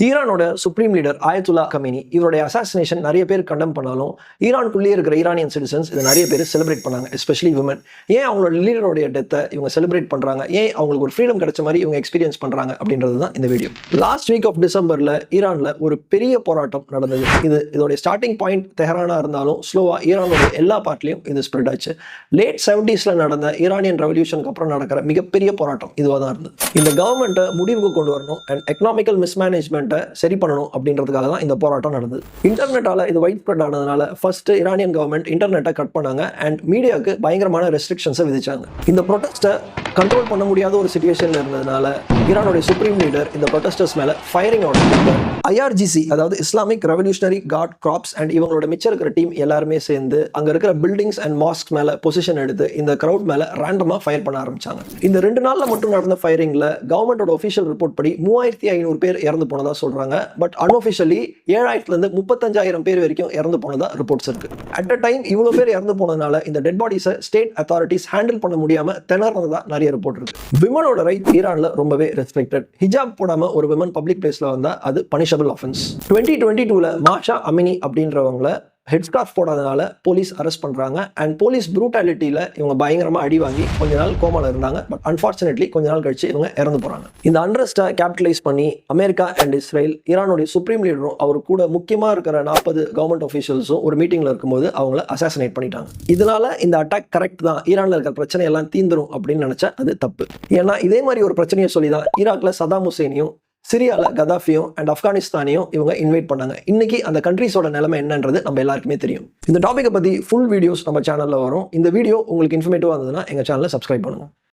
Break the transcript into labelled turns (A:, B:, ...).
A: ஈரானோட supreme leader Ayatullah கமீனி இவருடைய assassination நிறைய பேர் கண்டம் பண்ணாலும் ஈரானுக்குள்ளேயே இருக்கிற ஈரானியன் சிட்டிசன்ஸ் இதை நிறைய பேர் செலிப்ரேட் பண்ணாங்க, எஸ்பெஷலி விமன். ஏன் அவங்களோட லீடருடைய டெத்தை இவங்க செலிப்ரேட் பண்றாங்க, ஏன் அவங்களுக்கு ஒரு ஃப்ரீடம் கிடைச்ச மாதிரி இவங்க எக்ஸ்பீரியன்ஸ் பண்றாங்க அப்படின்றது தான் இந்த வீடியோ. லாஸ்ட் வீக் ஆஃப் டிசம்பர்ல ஈரான்ல ஒரு பெரிய போராட்டம் நடந்தது. இதோட ஸ்டார்டிங் பாயிண்ட் தெஹரானா இருந்தாலும் ஸ்லோவா ஈரானோட எல்லா பார்ட்லயும் இது ஸ்ப்ரெட் ஆச்சு. லேட் 70s நடந்த ஈரானியன் ரெவல்யூஷனுக்கு அப்புறம் நடக்கிற மிகப்பெரிய போராட்டம் இதுவாக தான் இருந்தது. இந்த கவர்மெண்ட்டை முடிவுக்கு கொண்டு வரணும் அண்ட் எக்கனாமிக்கல் மிஸ்மேனேஜ்மெண்ட் சரி பண்ணணும் அப்படின்றதுக்காக தான் இந்த போராட்டம் நடந்தது. இன்டர்நெட்டால இது வைட் ஸ்ப்ரெட் ஆனதுனால ஃபர்ஸ்ட் ஈரானியன் கவர்மெண்ட் இன்டர்நெட்டை கட் பண்ணாங்க அண்ட் மீடியாவுக்கு பயங்கரமான ரெஸ்ட்ரிக்ஷன்ஸை விதிச்சாங்க. இந்த ப்ரொடெஸ்ட்டை கண்ட்ரோல் பண்ண முடியாத ஒரு சிச்சுவேஷன்ல இருந்ததுனால ஈரானுடைய சுப்ரீம் லீடர் இந்த ப்ரொடெஸ்டர்ஸ் மேல ஃபயரிங் ஆர்டர் கொடுத்தார். IRGC அதாவது Islamic revolutionary guard corps and இவங்களோட மிச்சம் இருக்கிற டீம் எல்லாருமே சேர்ந்து அங்க இருக்கிற பில்டிங்ஸ் அண்ட் மாஸ்க் மேல பொசிஷன் எடுத்து இந்த கிரவுட் மேல ரேண்டமா ஃபயர் பண்ண ஆரம்பிச்சாங்க. இந்த 2 நாள்ல மட்டும் நடந்த ஃபயரிங்ல கவர்மெண்டோட ஒபிஷியல் ரிப்போர்ட் படி 3500 பேர் இறந்து போனதா சொல்றாங்க. பட் அன்ஆஃபிஷியலி 7000 இருந்து 35,000 பேர் வரைக்கும் இறந்து போனதா ரிப்போர்ட்ஸ் இருக்கு. அட் அ டைம் இவ்வளவு பேர் இறந்து போனதுனால இந்த டெட் பாடிஸை ஸ்டேட் அத்தாரிட்டிஸ் ஹேண்டில் பண்ண முடியாம திணறதா நிறைய ரிப்போர்ட் இருக்கு. விமனோட ரைட் ஈரான்ல ரொம்பவே ரெஸ்பெக்டட். ஹிஜாப் போடாம ஒரு விமன் பப்ளிக் பிளேஸ்ல வந்தா அது பனிஷபிள் ஆஃபென்ஸ். 2022ல மாஷா அமினி அப்படின்றவங்கள ஹெட் ஸ்கார்ஃப் போடாதனால போலீஸ் அரெஸ்ட் பண்றாங்க அண்ட் போலீஸ் ப்ரூட்டாலிட்டியில இவங்க பயங்கரமா அடி வாங்கி கொஞ்ச நாள் கோமால இருந்தாங்க. பட் அன்பார்ச்சுனேட்லி கொஞ்ச நாள் கழிச்சு இவங்க இறந்து போறாங்க. இந்த அன்ரெஸ்ட்டை கேபிட்டலைஸ் பண்ணி அமெரிக்கா அண்ட் இஸ்ரேல் ஈரானுடைய சுப்ரீம் லீடரும் அவர் கூட முக்கியமா இருக்கிற 40 கவர்மெண்ட் ஆஃபீஷியல்ஸும் ஒரு மீட்டிங்ல இருக்கும்போது அவங்கள அசாசினேட் பண்ணிட்டாங்க. இதனால இந்த அட்டாக் கரெக்ட் தான், ஈரான்ல இருக்கிற பிரச்சனை எல்லாம் தீந்துரும் அப்படின்னு நினைச்சா அது தப்பு. ஏன்னா இதே மாதிரி ஒரு பிரச்சனையை சொல்லிதான் ஈராக்ல சதாம் ஹுசேனையும் சிரியால கதாஃபியும் அண்ட் ஆப்கானிஸ்தானையும் இவங்க இன்வைட் பண்ணாங்க. இன்னைக்கு அந்த கண்ட்ரீஸோட நிலைமை என்னன்றது நம்ம எல்லாருக்குமே தெரியும். இந்த டாபிக்கை பத்தி ஃபுல் வீடியோஸ் நம்ம சேனல்ல வரும். இந்த வீடியோ உங்களுக்கு இன்ஃபர்மேட்டிவா இருந்ததுன்னா எங்க சேனலை சப்ஸ்கிரைப் பண்ணுங்க.